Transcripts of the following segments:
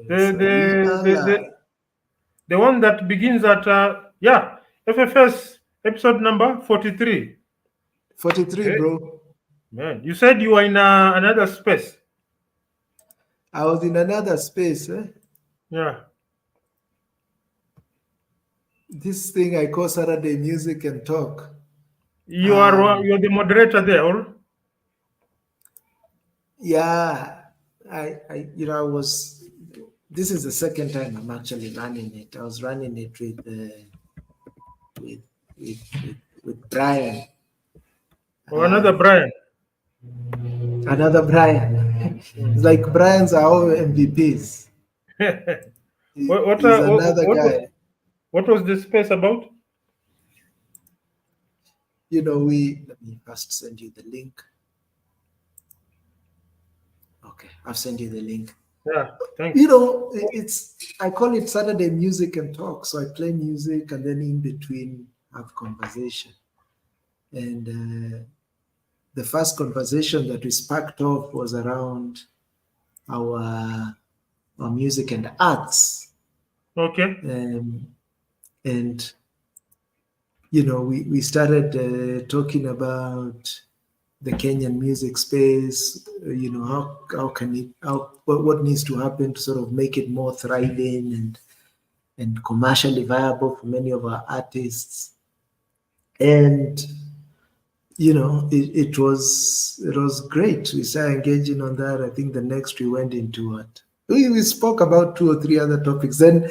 The So we the are the live. the, the one that begins at yeah, FFS episode number 43. 43, Hey, bro. man, you said you were in another space. I was in another space. Yeah. This thing I call Saturday Music and Talk. You're the moderator there, or? Yeah, I was. This is the second time I'm actually running it. I was running it with with with Brian, Or another Brian. another Brian. It's like Brian's are all MVPs. what, what, He's uh, what, another what, guy. what was the space about? We let me first send you the link. Okay, I'll send you the link. Yeah, thanks. It's I call it Saturday Music and Talk. So I play music and then in between have conversation. And the first conversation that we sparked off was around our our music and arts. Okay. And we started talking about the Kenyan music space. How can it what needs to happen to sort of make it more thriving and commercially viable for many of our artists. And it was great. We started engaging on that. I think the next we went into what we spoke about two or three other topics. Then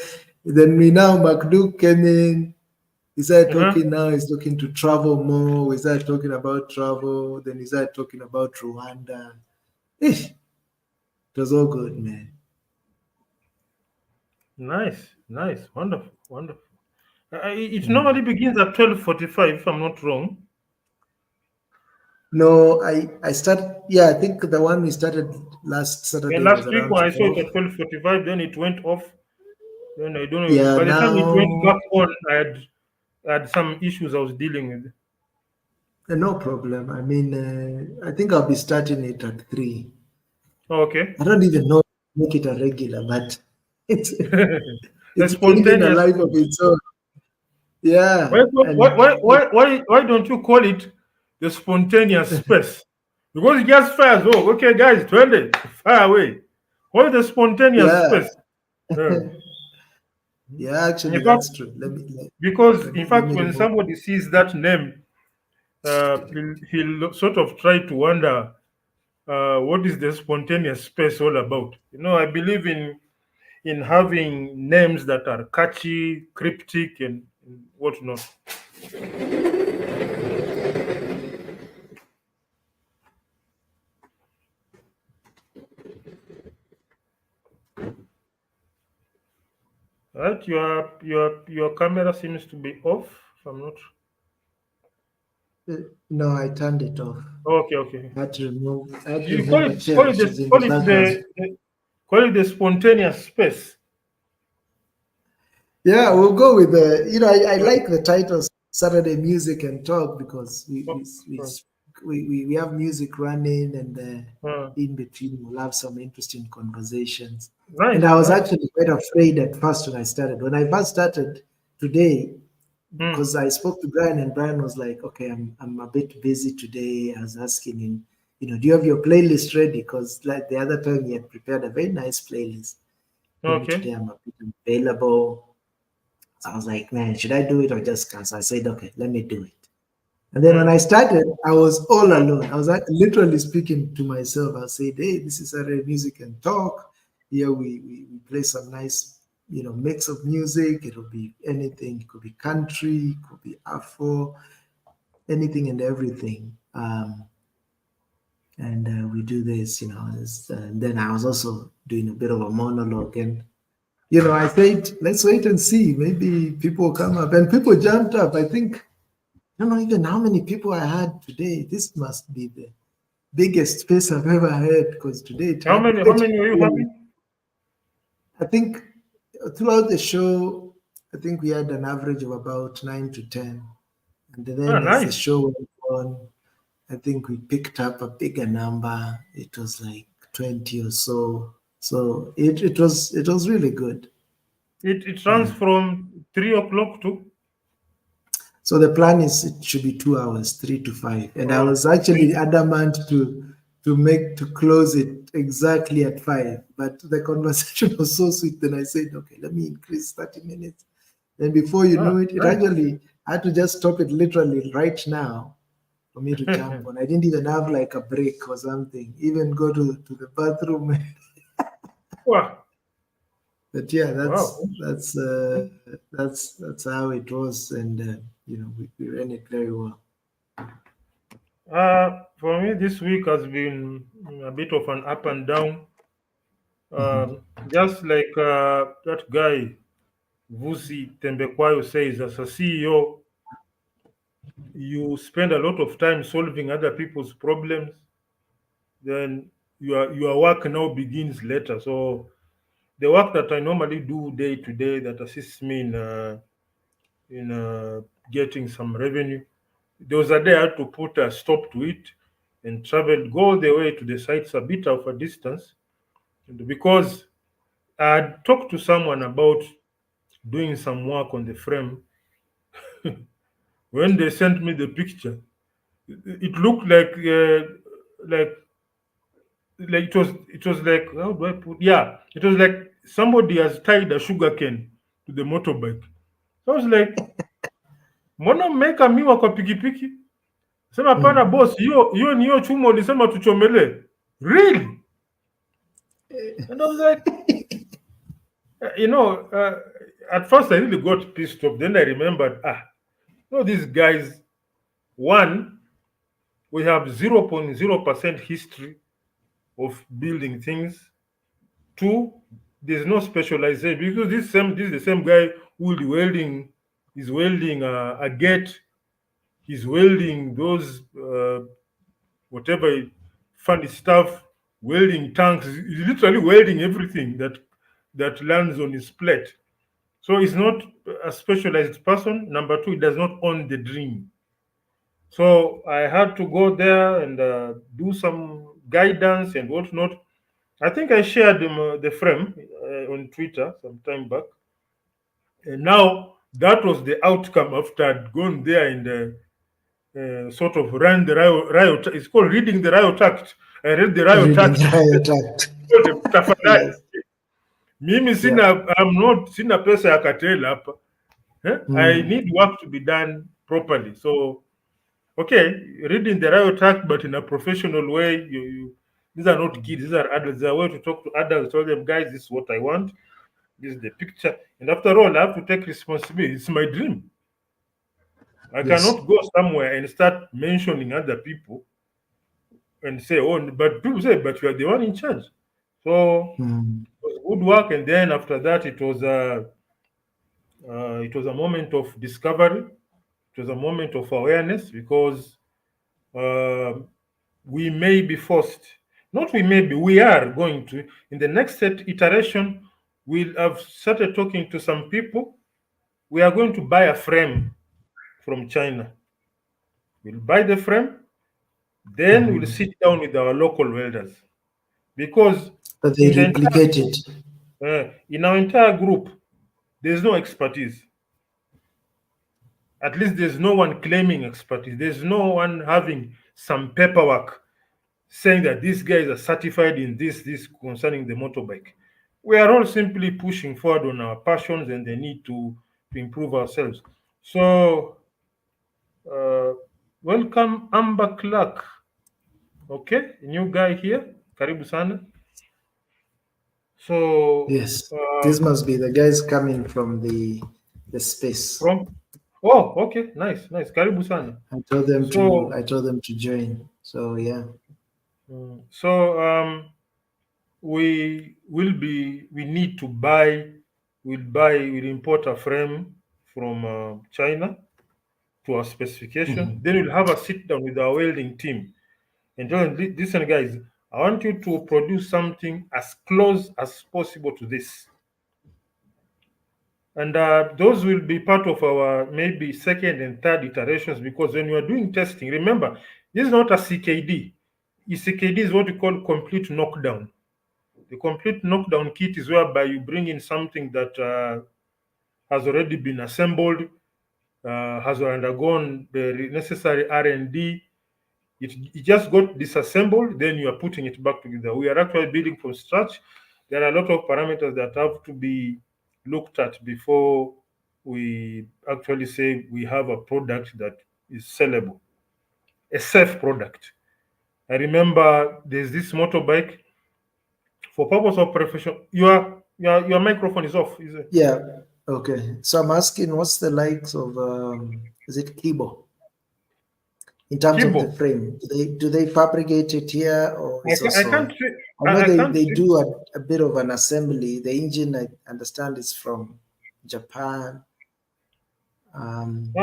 we now McDuke came in. He started Uh-huh. talking now. He's looking to travel more. We started talking about travel. Then he started talking about Rwanda. It was all good, man. Nice, nice, wonderful, wonderful. It Mm. normally begins at 12:45, if I'm not wrong. No, I started. Yeah, I think the one we started last Yeah, Saturday was last week around when I saw it 12. at 12:45, then it went off. Then I don't know. Yeah, By the time it went now back on, I had some issues I was dealing with. no problem. I mean, I think I'll be starting it at 3. Oh, okay. I don't even know if I'll make it a regular, but it's A it's gaining a spontaneous. life of its own. Why, Yeah, why, and why, why, why don't you call it the spontaneous space? Because it just fires. Oh, okay, guys, 20, fire away. Why the spontaneous yeah, space? Yeah. yeah. In Actually, fact, that's true. Let me let, because let in me let fact, me when remove. somebody sees that name, he'll sort of try to wonder what is the spontaneous space all about. I believe in having names that are catchy, cryptic, and whatnot. Right? Your camera seems to be off. If I'm not. No, I turned it off. Okay, okay. I had to remove. I had to You call remove a it chair which was in the background. call it the spontaneous space. Yeah, we'll go with the. I Uh, like the title Saturday Music and Talk because uh, uh, we have music running and uh, in between we'll have some interesting conversations. And nice, I was nice. actually quite afraid at first when I started. When I first started today, Hmm. because I spoke to Brian and Brian was like, "Okay, I'm a bit busy today." I was asking him, "Do you have your playlist ready?" Because like the other time he had prepared a very nice playlist. Told me Okay. today I'm a bit available. So I was like, man, should I do it or just cancel? I said, okay, let me do it. And then when Hmm. I started, I was all alone. I was like, literally speaking to myself. I said, hey, this is Saturday Music and Talk. Here we play some nice, mix of music. It'll be anything. It could be country, it could be Afro, anything and everything. And we do this, and then I was also doing a bit of a monologue. And I said, let's wait and see. Maybe people come up, and people jumped up. I think I don't know even how many people I had today. This must be the biggest space I've ever had because today it How had many? How quite. many were you having? I think throughout the show, I think we had an average of about 9 to 10, and Ah, then as the nice. show went on, I think we picked up a bigger number. It was like 20 or so So it was really good. It runs Yeah. from 3 o'clock to So the plan is it should be 2 hours, 3 to 5. And I was three. actually adamant to close it exactly at 5. But the conversation was so sweet. Then I said, okay, let me increase 30 minutes. And before you know it, Nice. I had to just stop it literally right now for me to jump on. I didn't even have like a break or something, even go to the bathroom. Wow. But yeah, Wow. that's how it was, and we ran it very well. For me, this week has been a bit of an up and down. Mhm. Just like that guy, Vusi Tembekwayo says, as a CEO, you spend a lot of time solving other people's problems, then your work now begins later. So the work that I normally do day to day that assists me in getting some revenue, there was a day I had to put a stop to it and travel, go all the way to the sites a bit of a distance, and because I had talked to someone about doing some work on the frame. When they sent me the picture, it looked like it was like, how do I put, yeah, it was like somebody has tied a sugar cane to the motorbike. So I was like, mbona mmeweka miwa kwa pikipiki? Sema hapana Mm. boss, hiyo ni hiyo chuma ulisema tuchomelee. Really? And I was like, uh, you know, uh, at first I really got pissed off. Then I remembered, these guys, one, we have 0.0% history of building things. Two, there's no specialization because this is the same guy who will be welding, is welding a gate, he's welding those whatever funny stuff, welding tanks. He's literally welding everything that lands on his plate. So he's not a specialized person. Number two, he does not own the dream. So I had to go there and do some guidance and whatnot. I think I shared the frame on Twitter some time back. And now that was the outcome after I'd gone there and sort of ran the riot. It's called reading the riot act. I read the riot Reading act. the riot act. Told them, tafadhali, Yes. mimi Yeah. sina pesa ya katela hapa. I Mm. need work to be done properly. So okay, reading the riot act, but in a professional way. These are not kids; these are adults. There's a way to talk to adults. Tell them, guys, this is what I want. This is the picture. And after all, I have to take responsibility. It's my dream. I Yes. cannot go somewhere and start mentioning other people and say, "Oh," but people say, "But you are the one in charge." So Mm. it was good work. And then after that, it was a moment of discovery. It was a moment of awareness because uh, we may be forced, not we may be, we are going to, in the next iteration, we'll have started talking to some people. We are going to buy a frame from China. We'll buy the frame, then we'll Mhm. sit down with our local welders because But they in the replicate it. in our entire group, there's no expertise. At least there's no one claiming expertise. There's no one having some paperwork saying that these guys are certified in this concerning the motorbike. We are all simply pushing forward on our passions and the need to improve ourselves. So, uh, welcome Amber Clark. Okay, new guy here. Karibu sana. So, Yes. This must be the guys coming from the space. from, oh, okay, nice. Karibu sana. So, I told them to join. So yeah. so we need to we'll import a frame from China to our specification. Mhm. Then we'll have a sit down with our welding team and tell them, listen guys, I want you to produce something as close as possible to this. And those will be part of our maybe second and third iterations, because when you are doing testing, remember, this is not a CKD. CKD is what we call complete knockdown. The complete knockdown kit is whereby you bring in something that has already been assembled, has undergone the necessary R&D. It just got disassembled, then you are putting it back together. We are actually building from scratch. There are a lot of parameters that have to be looked at before we actually say we have a product that is sellable, a safe product. I remember there's this motorbike for purpose of profession. Your microphone is off, is it? Yeah. Okay. So I'm asking, what's the likes of is it Kibo in terms of the Kibo. frame? Do they fabricate it here, or I, it's ca- I can't also? say I know I they, can't they say. do a bit of an assembly. The engine, I understand, is from Japan. Um,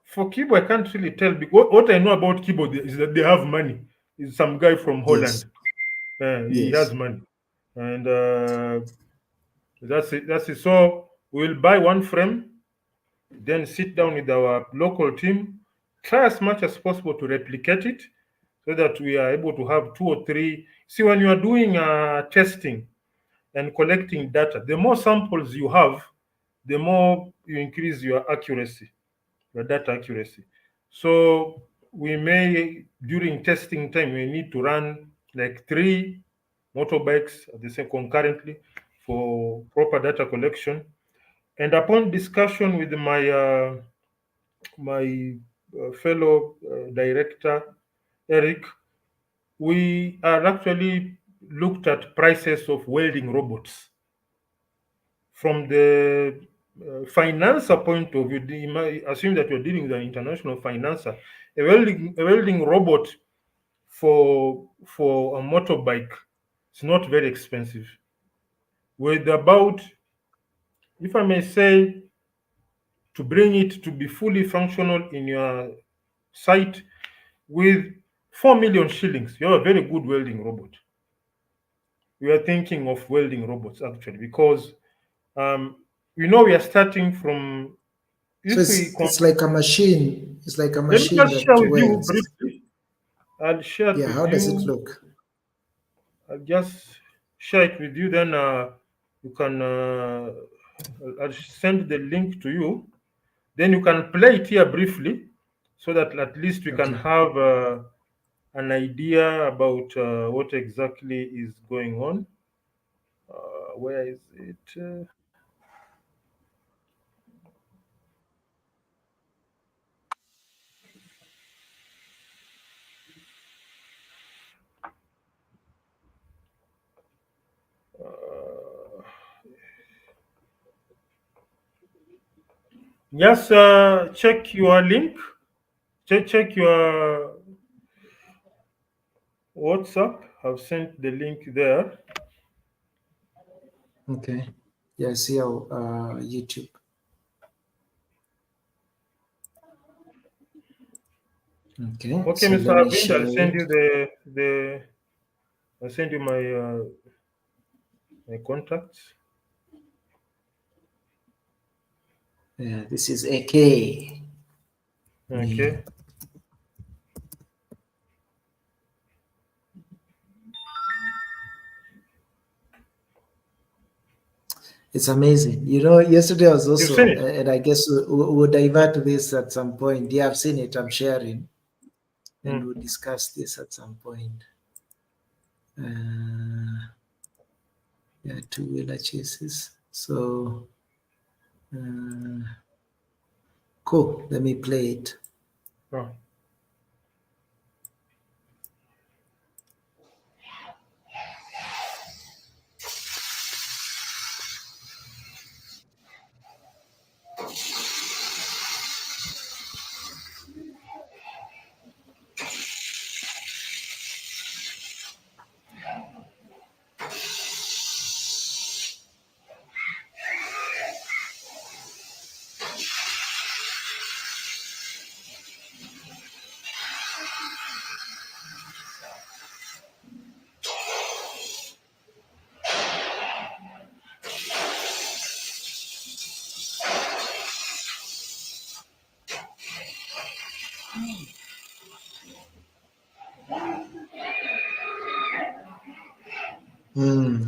For Kibo, I can't really tell. What I know about Kibo is that they have money. Is some guy from yes, Holland. He has yes. money, and that's it. That's it. So we'll buy one frame, then sit down with our local team, try as much as possible to replicate it, so that we are able to have two or three. See, when you are doing testing and collecting data, the more samples you have, the more you increase your data accuracy. So we may, during testing time, we need to run like three motorbikes at the same concurrently for proper data collection. And upon discussion with my fellow director Eric, we are actually looked at prices of welding robots from the financer point of view. You might assume that you're dealing with an international financer. A welding robot for a motorbike is not very expensive. With about, if I may say, to bring it to be fully functional in your site with 4 million shillings, you have a very good welding robot. We are thinking of welding robots actually because um, we know we are starting from So if we it's like a machine. It's like a let me machine just share that with you welds. briefly. I'll share it Yeah. with How does it you. look? I'll just share it with you. Then you can. I'll send the link to you. Then you can play it here briefly, so that at least we can Okay. have an idea about what exactly is going on. Where is it? Uh, just check your link. Check your WhatsApp. I've sent the link there. Okay. Yeah. I see how YouTube. Okay. Okay, So Mr. let me Arvind, I'll share send it. you I'll send you my contacts. Yeah. This is AK. Yeah. Okay. It's amazing. Yesterday I was You've seen also, it? and I guess we'll divert to this at some point. Yeah, I've seen it. I'm sharing, and Hmm. we'll discuss this at some point. Uh, yeah, two-wheeler chases. So, uh, cool. Let me play it. Oh.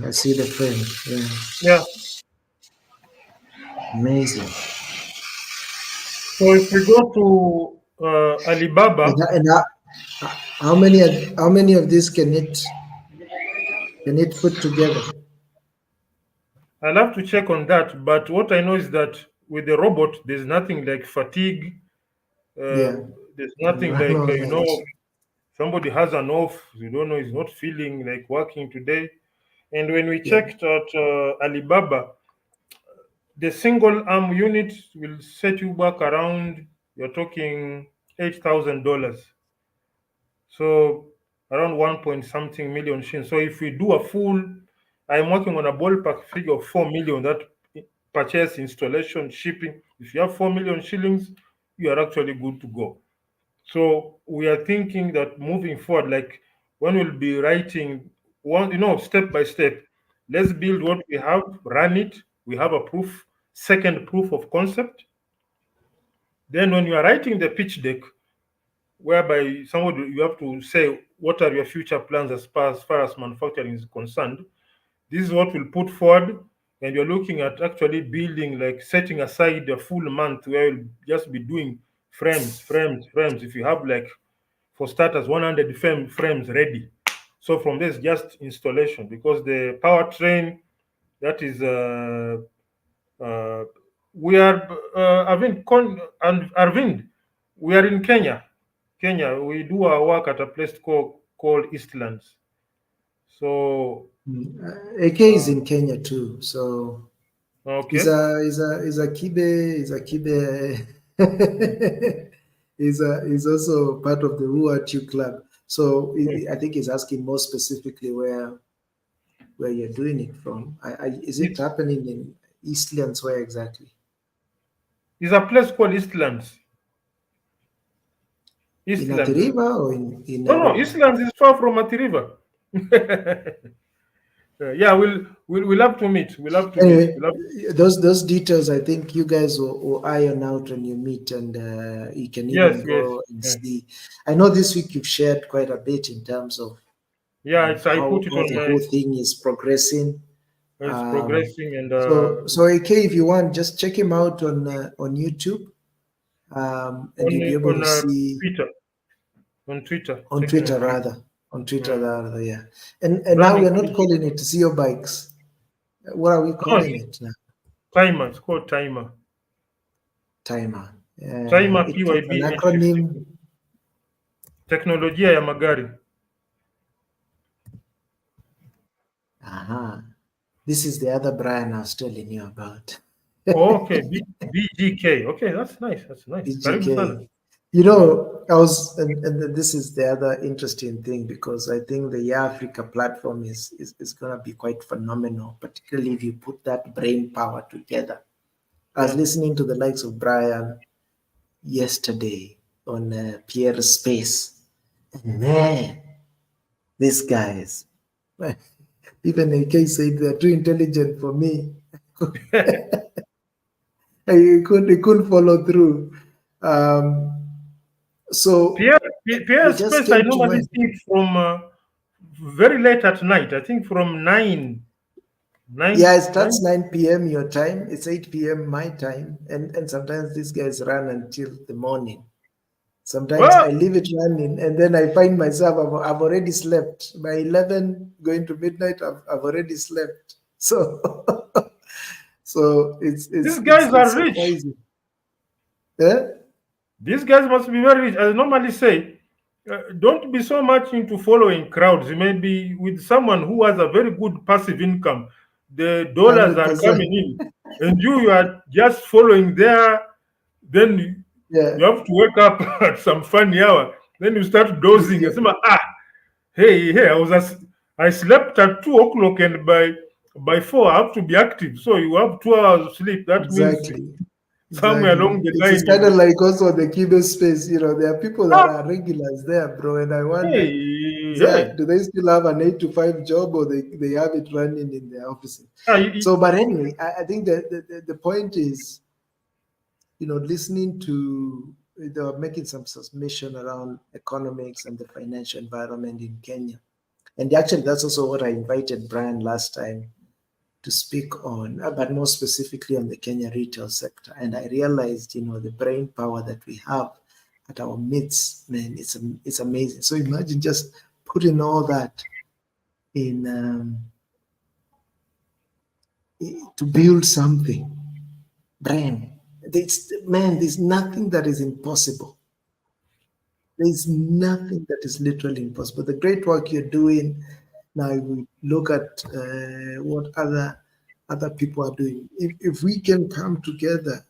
I see the frame. Yeah, Yeah. amazing. So if we go to And, Alibaba, and how many of these can it put together? I'll have to check on that. But what I know is that with the robot, there's nothing like fatigue. Uh, Yeah, there's can nothing run like, all night. somebody has an off. You don't know, he's not feeling like working today. And when we Yeah, checked at Alibaba, the single arm unit will set you back around, you're talking $8,000. So around 1 point something million shillings. So if we do a full, I'm working on a ballpark figure of 4 million that purchase, installation, shipping. If you have 4 million shillings, you are actually good to go. So we are thinking that moving forward, like when we'll be writing one, step by step, let's build what we have, run it. We have a proof, second proof of concept. Then when you are writing the pitch deck, whereby somebody you have to say what are your future plans as far as manufacturing is concerned. This is what we'll put forward, and you're looking at actually building, like setting aside a full month where you'll just be doing frames. If you have, like, for starters, 100 frames ready. So from this, just installation, because the powertrain, that is uh, we are Arvind, we are in Kenya. We do our work at a place called Eastlands. So AK is in Kenya too, so okay. is a Kibe is also part of the Ruatu club. So I think he's asking more specifically where you're doing it from. Is it It's, happening in Eastlands? Where exactly? it's a place called Eastlands. In Eastlands. Athi or in No, no, Nairobi? Eastlands is far from Athi River. Yeah, we'll have to meet. We'll have to meet. Anyway, We'll have those details I think you guys will iron out when you meet, and you can Yes, even yes. go and Yeah, see. I know this week you've shared quite a bit in terms of yeah. It's I put it how on the my. whole thing is progressing. It's Um, progressing, and so AK, if you want, just check him out on YouTube, and on you'll be able on to see Twitter. On Twitter. on Checking Twitter on Twitter. rather, on Twitter Mm. rather, yeah. And now Running we're not pitch. calling it Zero Bikes. What are we No, calling it now? timer. It's called timer. Timer. Timer It's PYB an 850. acronym. Teknolojia ya magari. Aha. This is the other Brian I was telling you about. Oh, okay. BGK. Okay, that's nice. That's nice. Karibu sana. BGK. You Mm. know, I was, and this is the other interesting thing because I think the Yeah Africa platform is going to be quite phenomenal, particularly if you put that brain power together. I was Yeah. listening to the likes of Brian yesterday on Pierre's Space. And man, these guys, even AK said they're too intelligent for me. He couldn't follow through. Um, so Pierre it just Space, I came to normally mind. see it from very late at night. I think from 9, 9, Yeah, it 9. starts 9 p.m. your time. It's 8 p.m. my time. And sometimes these guys run until the morning. Sometimes I Well, leave it running and then I find myself, I've already slept. By 11, going to midnight, I've already slept. So, so these guys it's are rich. surprising. Yeah? These guys must be very rich. I normally say, don't be so much into following crowds. Maybe with someone who has a very good passive income, the dollars are 100%. coming in, and you are just following there. Then Yeah, you have to wake up at some funny hour. Then you start dozing and yeah, say, hey, I slept at 2 o'clock, and by 4 I have to be active. So you have 2 hours of sleep. That means exactly. somewhere Exactly. along the It's line kind of you. like also the Kibe space, there are people that Ah, are regulars there, bro. And I wonder, hey, hey. do they still have an 8 to 5 job or they have it running in their offices? Ah, So, but anyway, I think that the point is, listening to, they were making some submission around economics and the financial environment in Kenya. And actually, that's also what I invited Brian last time to speak on, but more specifically on the Kenya retail sector. And I realized, the brain power that we have at our midst, man, it's amazing. So imagine just putting all that in to build something. Brain, there's nothing that is impossible. There's nothing that is literally impossible. The great work you're doing now, we look at what other people are doing. If we can come together,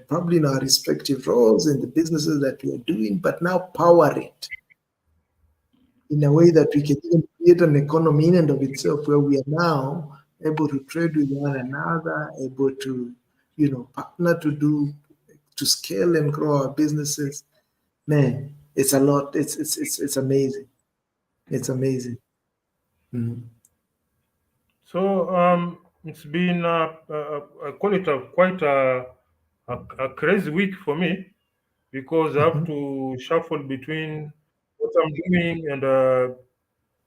probably in our respective roles in the businesses that we are doing, but now power it in a way that we can even create an economy in and of itself where we are now able to trade with one another, able to, partner to scale and grow our businesses. Man, it's a lot. It's amazing. It's amazing. Mm. So it's been I call it quite a crazy week for me, because I have Mhm. to shuffle between what I'm doing and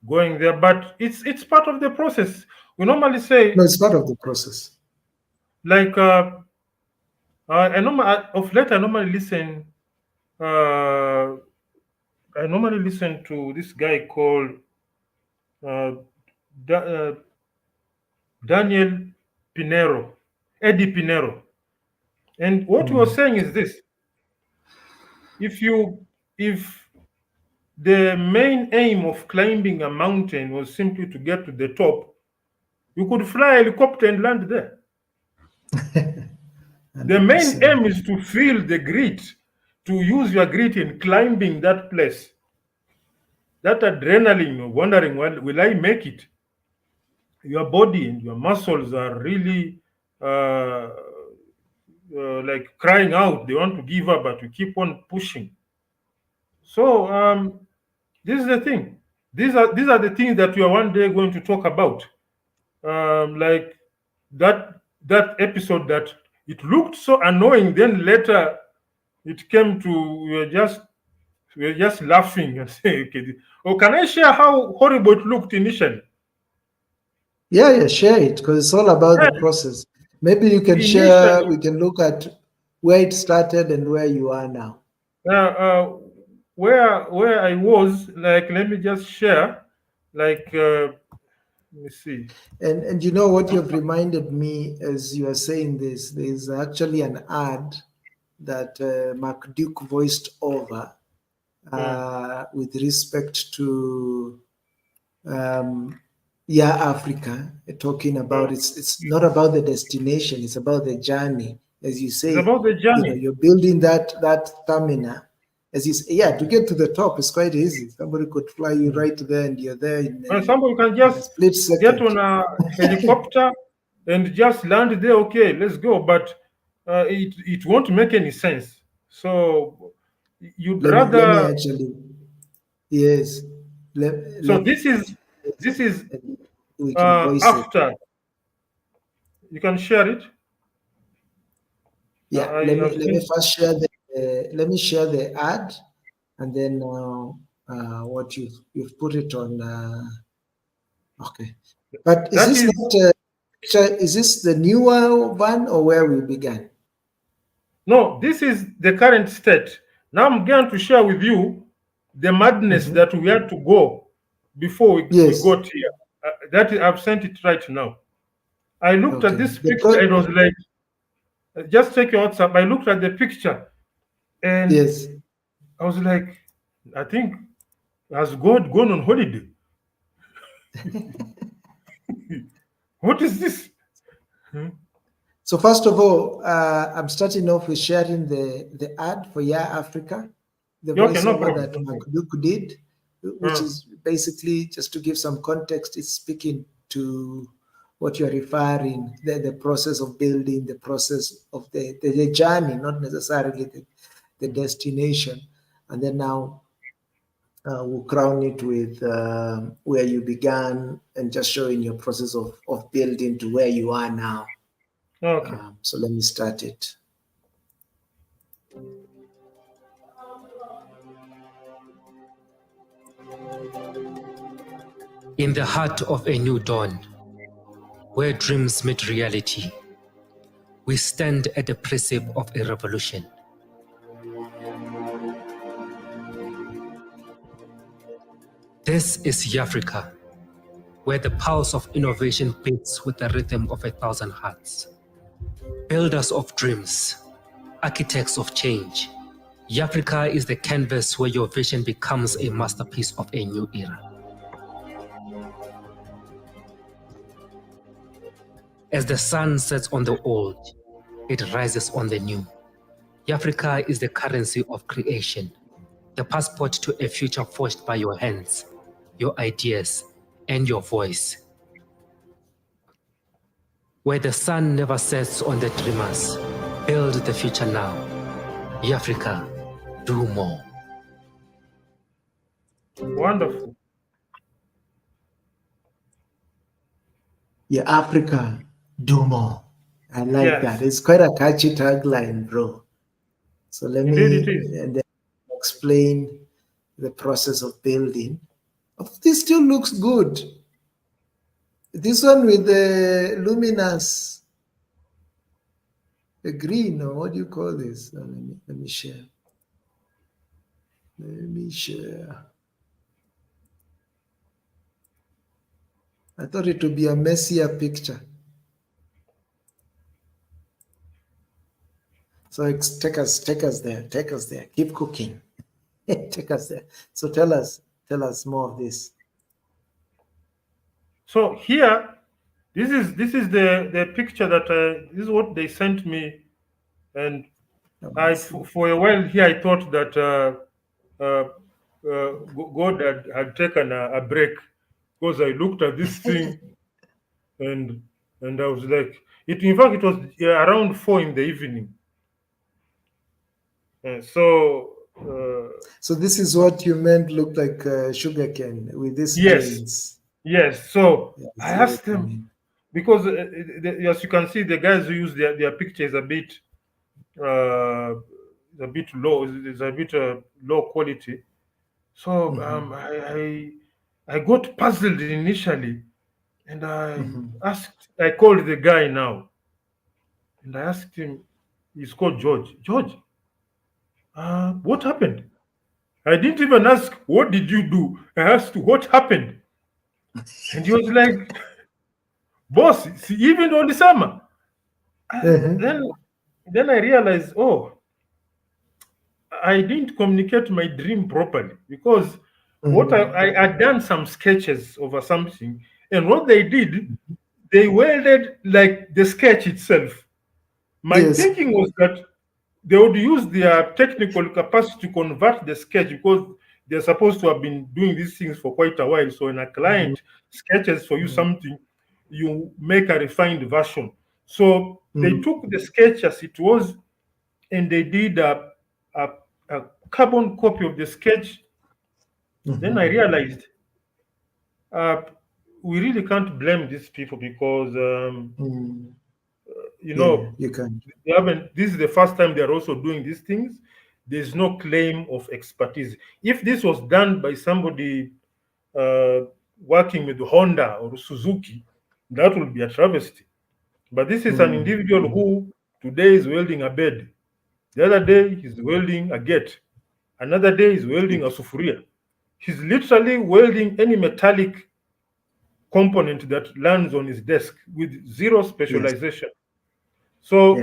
going there. But it's part of the process. We normally No, say, it's part of the process. like, of late I normally listen. Uh, I normally listen to this guy called uh, da- Daniel Pinero, Eddie Pinero, and what he was Mm. saying is this: if the main aim of climbing a mountain was simply to get to the top, you could fly a helicopter and land there. The main 100%. aim is to feel the grit, to use your grit in climbing that place. That adrenaline, wondering, well, will I make it? Your body and your muscles are really like crying out. They want to give up, but you keep on pushing. So this is the thing. These are the things that we are one day going to talk about. Like that episode that it looked so annoying. Then later it came to we were just laughing and saying, okay. Oh, can I share how horrible it looked initially? Yeah, share it because it's all about the Yeah, process. Maybe you can share, initially, we can look at where it started and where you are now. uh, uh, where I was, like, let me just share, like, let me see. And you know what you've reminded me as you are saying this, there's actually an ad that Mark Duke voiced over Mm. with respect to yeah, Africa, talking about Mm. it's not about the destination, it's about the journey. As you It's say, about the journey. you're building that stamina. As you say, yeah, to get to the top is quite easy. Somebody could fly you Mm. right there, and you're there And somebody can in a just split get second. on a helicopter and just land there. Okay, let's go. But it won't make any sense. So you'd Let me rather. actually, yes, So let this is we can voice it. after. You can share it. Yeah, I let me have let me seen. first share the let me share the ad, and then what you've put it on. Okay, but is That this is not is this the newer one or where we began? no. This is the current state. Now I'm going to share with you the madness Mhm. that we had to go before we Yes. got here. I've sent it right now. I looked at Okay. this picture. It was like, just check your WhatsApp. I looked at the picture and Yes. I was like, I think, has God gone on holiday? What is this? Hmm? So first of all, I'm starting off with sharing the ad for Yeah Africa, the Yeah, okay, no voiceover problem. that No problem. Makduku did, which Uh, is basically just to give some context. It's speaking to what you're referring, the process of building, the process of the journey, not necessarily the destination. And then now we'll crown it with where you began and just showing your process of building to where you are now. okay. So let me start it. In the heart of a new dawn, where dreams meet reality, we stand at the precipice of a revolution. This is Africa, where the pulse of innovation beats with the rhythm of 1,000 hearts. Builders of dreams, architects of change, Africa is the canvas where your vision becomes a masterpiece of a new era. As the sun sets on the old, it rises on the new. Africa is the currency of creation, the passport to a future forged by your hands, your ideas, and your voice. Where the sun never sets on the dreamers, build the future now. Africa, do more. Wonderful. Yeah, Africa, do more. I like Yes. that. It's quite a catchy tagline, bro. So let Indeed me it is. then explain the process of building. This still looks good. This one with the luminous, the green, or what do you call this? Let me share. Let me share. I thought it would be a messier picture. So take us there. Keep cooking. Take us there. So tell us more of this. So here, this is the picture that this is what they sent me, and for a while here I thought that God had taken a break, because I looked at this thing and I was like, it. In fact, it was around 4 in the evening. So this is what you meant looked like sugarcane with these yes, grains. yes. So Yeah, I asked them, because as you can see, the guys who use their picture is a bit low. It's a bit low quality. So I got puzzled initially, and I called the guy now, and I asked him. He's called George. George, what happened? I didn't even ask, what did you do? I asked, what happened? And he was like, boss, see, even on the summer. Then I realized, oh, I didn't communicate my dream properly, because what I had done some sketches over something, and what they did, they welded like the sketch itself. My thinking was that they would use their technical capacity to convert the sketch, because they're supposed to have been doing these things for quite a while. So when a client sketches for you something, you make a refined version. So they took the sketch as it was, and they did a carbon copy of the sketch. Then I realized we really can't blame these people, because you can. they haven't. This is the first time they are also doing these things. There's no claim of expertise. If this was done by somebody working with Honda or Suzuki, that would be a travesty. But this is an individual who today is welding a bed, the other day he's welding a gate, another day he's welding a sufuria. He's literally welding any metallic component that lands on his desk with zero specialization. So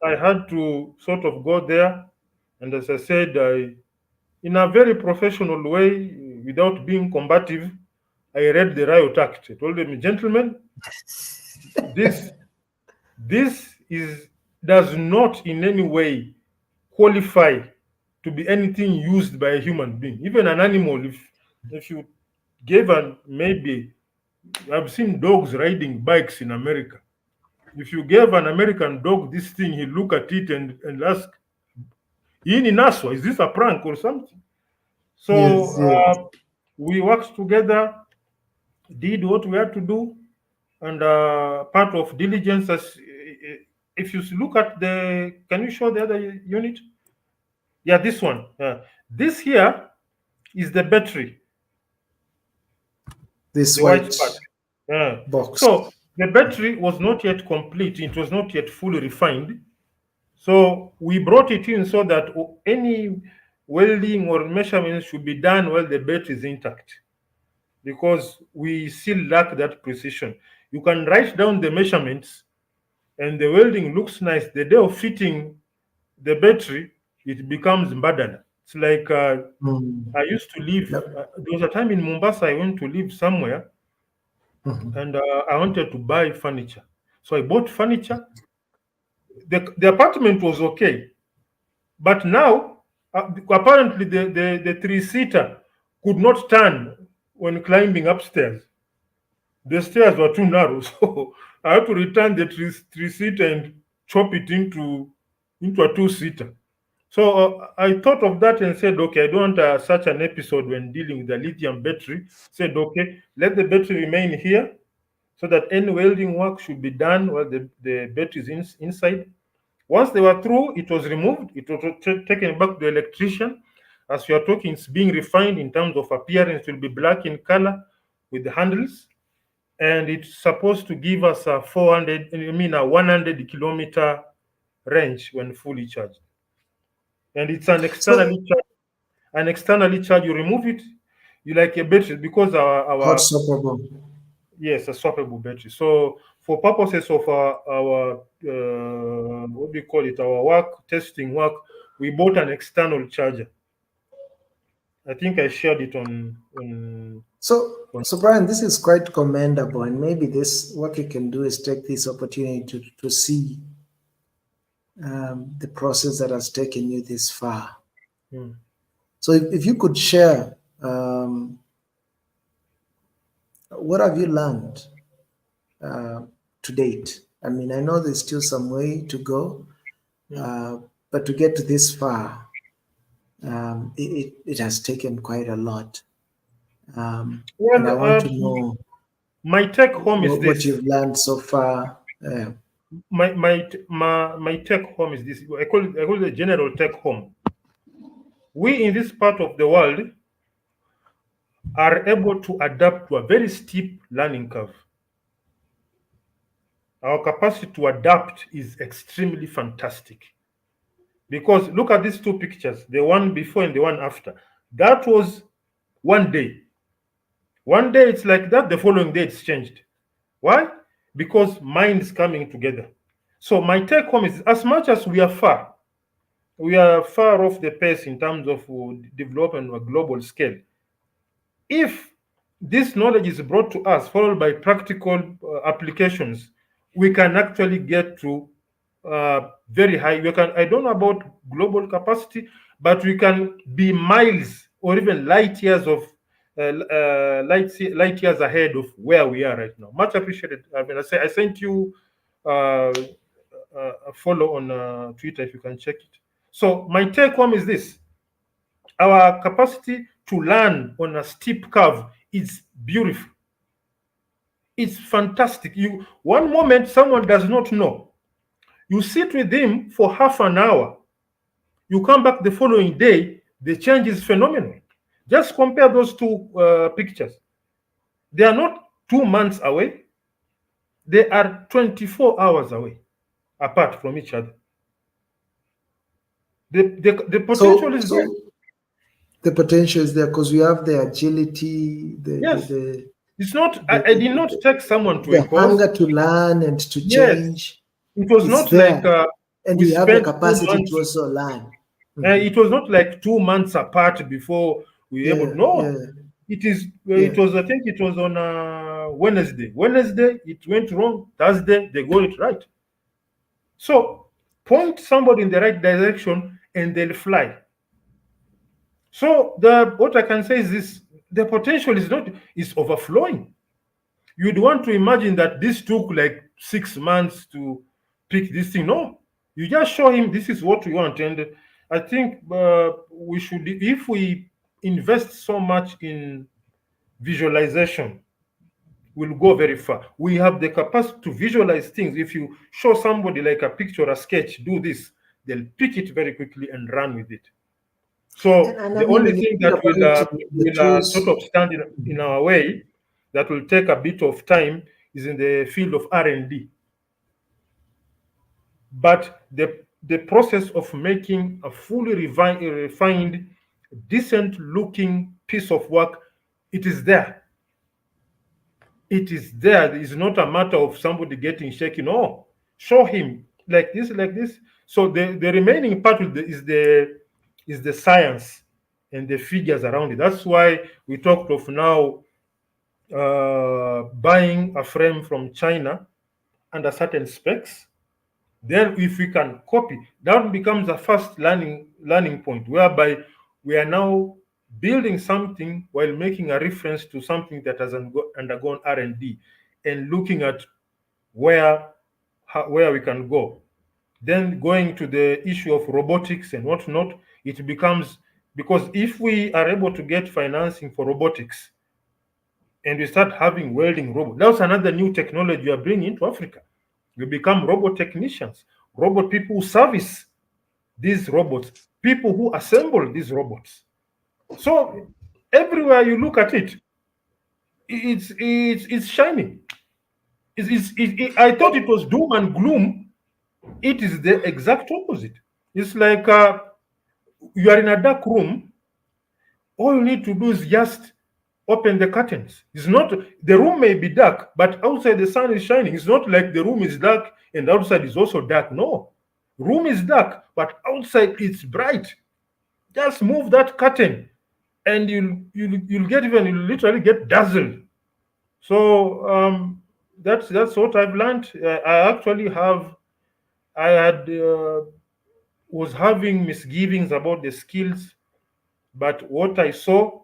I had to sort of go there, and as I said, in a very professional way, without being combative, I read the riot act. I told them, gentlemen, this does not in any way qualify to be anything used by a human being, even an animal. If you gave maybe, I've seen dogs riding bikes in America. If you gave an American dog this thing, he'll look at it and ask, in Naswa, is this a prank or something? So we worked together, did what we had to do, and part of diligence, if you look at can you show the other unit? Yeah, this one. This here is the battery. This the white white part. box. So the battery was not yet complete. It was not yet fully refined. So we brought it in so that any welding or measurements should be done while the battery is intact, because we still lack that precision. You can write down the measurements and the welding looks nice. The day of fitting the battery, it becomes mbadala. It's like I used to live, Yep. there was a time in Mombasa, I went to live somewhere and I wanted to buy furniture. So I bought furniture. The apartment was okay. But now, apparently, the three-seater could not turn when climbing upstairs. The stairs were too narrow, so I had to return the three-seater and chop it into a two-seater. So I thought of that and said, okay, I don't want such an episode when dealing with the lithium battery. Said, okay, let the battery remain here so that any welding work should be done while the battery is inside. Once they were through, it was removed. It was taken back to the electrician. As we are talking, it's being refined in terms of appearance. It will be black in color with the handles, and it's supposed to give us a 100 kilometer range when fully charged. And it's an externally charged. An externally charged. You remove it, you like a battery because Hot swappable. yes, a swappable battery. So for purposes of our what do you call it, our work, testing work, we bought an external charger. I think I shared it on So Brian, this is quite commendable, and maybe this what we can do is take this opportunity to see the process that has taken you this far. So if you could share, what have you learned to date? I mean, I know there's still some way to go, but to get to this far, it has taken quite a lot. And I want to know my take home is what this. you've learned so far. My take home is this. I call it the general take home. We in this part of the world are able to adapt to a very steep learning curve. Our capacity to adapt is extremely fantastic. Because look at these two pictures, the one before and the one after. That was one day. One day it's like that, the following day it's changed. Why? Because minds coming together. So my take home is, as much as we are far off the pace in terms of development on a global scale. If this knowledge is brought to us, followed by practical applications, we can actually get to very high. I don't know about global capacity, but we can be miles or even light years of light years ahead of where we are right now. Much appreciated. I mean, I sent you a follow on Twitter if you can check it. So my take home is this: our capacity to learn on a steep curve is beautiful. It's fantastic. One moment someone does not know, you sit with him for half an hour. You come back the following day, the change is phenomenal. Just compare those two pictures. They are not 2 months away. They are 24 hours away, apart from each other. The potential is there. The potential is there because we have the agility. Yes. It's not. I did not take someone to a course. Hunger to learn and to change. It was not there. Like and we have the capacity to also learn. It was not like 2 months apart before we were able. No, it is. It was. I think it was on Wednesday. Wednesday it went wrong. Thursday they got it right. So point somebody in the right direction and they'll fly. So what I can say is this: the potential is overflowing. You'd want to imagine that this took like 6 months to pick this thing. No, you just show him this is what we want, and I think we should, if we invest so much in visualization, we'll go very far. We have the capacity to visualize things. If you show somebody like a picture, a sketch, do this, they'll pick it very quickly and run with it. So the only thing that will sort of stand in our way that will take a bit of time is in the field of R&D. But the process of making a fully refined, decent looking piece of work, it is there. It is there. It's not a matter of somebody getting shaky. No, show him like this, like this. So the remaining part is the science and the figures around it. That's why we talked of now buying a frame from China under certain specs. Then if we can copy, that becomes a first learning point, whereby we are now building something while making a reference to something that has undergone R&D and looking at where we can go. Then going to the issue of robotics and whatnot, it becomes, because if we are able to get financing for robotics and we start having welding robots, that's another new technology we are bringing into Africa. We become robot technicians, robot people who service these robots, people who assemble these robots. So everywhere you look at it, it's shining. I thought it was doom and gloom. It is the exact opposite. It's like you are in a dark room. All you need to do is just open the curtains. It's not, the room may be dark, but outside the sun is shining. It's not like the room is dark and outside is also dark. No, room is dark, but outside it's bright. Just move that curtain, and you'll get, even you'll literally get dazzled. So that's what I've learned. I had was having misgivings about the skills, but what I saw,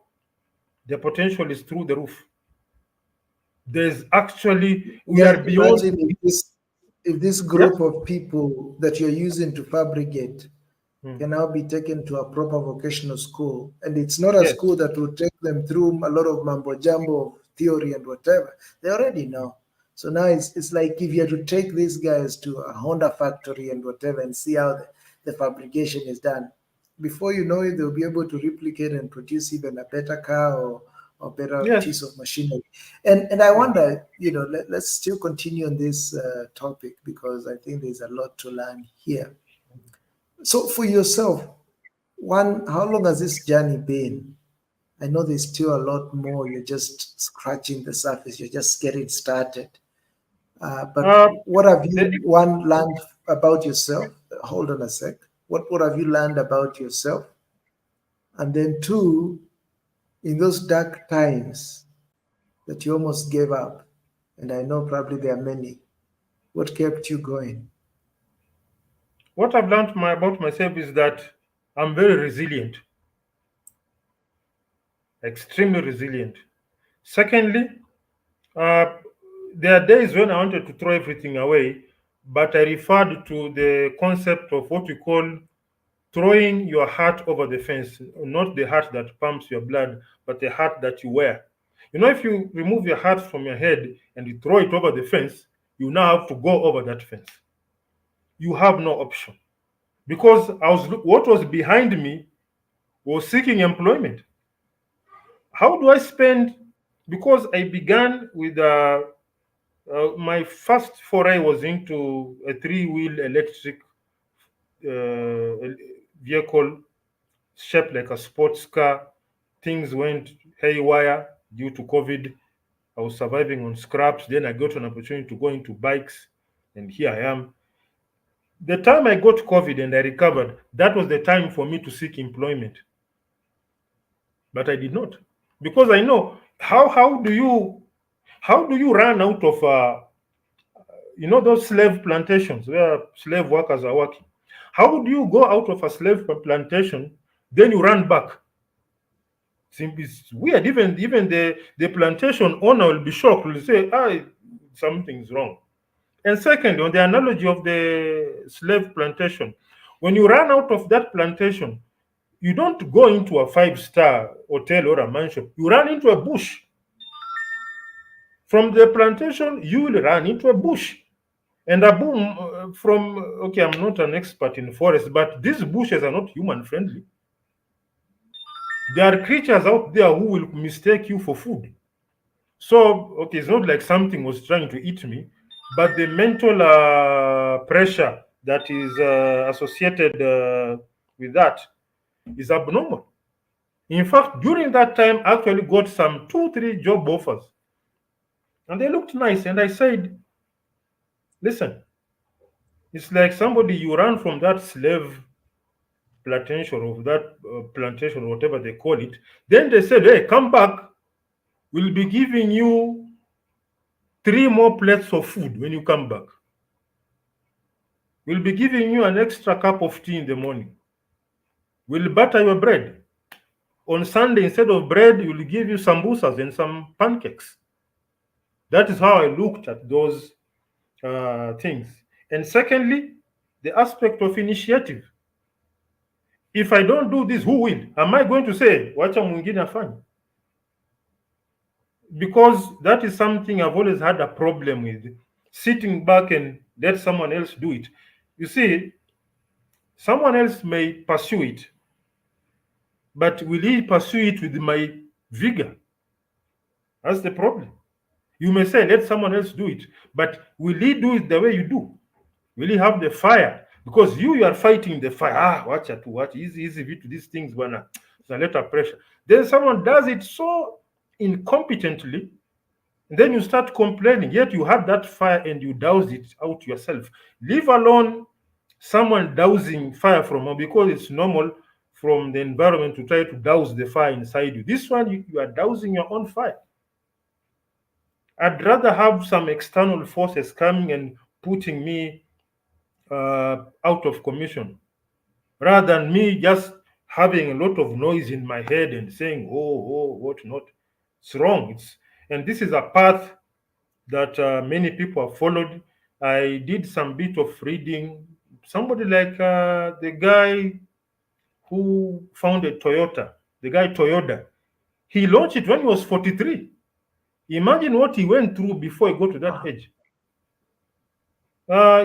the potential is through the roof. There's actually, we Yeah, are beyond. imagine if this group of people that you're using to fabricate can now be taken to a proper vocational school, and it's not a Yes. school that will take them through a lot of mambo jumbo theory and whatever. They already know. So now it's like if you had to take these guys to a Honda factory and whatever and see how the fabrication is done, before you know it, they'll be able to replicate and produce even a better car or better Yes. piece of machinery. And I wonder, let's still continue on this topic, because I think there's a lot to learn here. So for yourself, how long has this journey been? I know there's still a lot more. You're just scratching the surface. You're just getting started. But what have you learned about yourself? Hold on a sec. What have you learned about yourself? And then two, in those dark times that you almost gave up, and I know probably there are many, what kept you going? What I've learned about myself is that I'm very resilient, extremely resilient. Secondly, there are days when I wanted to throw everything away, but I referred to the concept of what we call throwing your heart over the fence, not the heart that pumps your blood, but the heart that you wear. If you remove your heart from your head and you throw it over the fence, you now have to go over that fence. You have no option, because what was behind me was seeking employment. How do I spend? Because I began with my first foray was into a three-wheel electric vehicle shaped like a sports car. Things went haywire due to COVID. I was surviving on scraps. Then I got an opportunity to go into bikes, and here I am. The time I got COVID and I recovered, that was the time for me to seek employment. But I did not, because I know how do you run out of those slave plantations where slave workers are working? How do you go out of a slave plantation, then you run back? It's weird. Even the plantation owner will be shocked, will say, something's wrong. And second, on the analogy of the slave plantation, when you run out of that plantation, you don't go into a 5-star hotel or a mansion. You run into a bush. From the plantation, you will run into a bush. And a boom okay, I'm not an expert in forest, but these bushes are not human friendly. There are creatures out there who will mistake you for food. So, okay, it's not like something was trying to eat me, but the mental pressure that is associated with that is abnormal. In fact, during that time, I actually got some 2, 3 job offers, and they looked nice. And I said, listen, it's like somebody you run from that slave plantation or that plantation, whatever they call it. Then they said, hey, come back. We'll be giving you 3 more plates of food when you come back. We'll be giving you an extra cup of tea in the morning. We'll butter your bread. On Sunday, instead of bread, we'll give you sambusas and some pancakes. That is how I looked at those things. And secondly, the aspect of initiative. If I don't do this, who will? Am I going to say, wacha mwingine afanye? Because that is something I've always had a problem with, sitting back and let someone else do it. You see, someone else may pursue it, but will he pursue it with my vigor? That's the problem. You may say, let someone else do it, but will he do it the way you do? Will he have the fire? Because you are fighting the fire. Watch it, watch easy to these things, bana. It's a lot of pressure. Then someone does it so incompetently, and then you start complaining. Yet you had that fire and you doused it out yourself. Leave alone someone dousing fire from home, because it's normal from the environment to try to douse the fire inside you. This one, you are dousing your own fire. I'd rather have some external forces coming and putting me out of commission, rather than me just having a lot of noise in my head and saying, oh, what not. It's wrong. And this is a path that many people have followed. I did some bit of reading. Somebody like the guy who founded Toyota, the guy Toyoda, he launched it when he was 43. Imagine what he went through before he got to that age.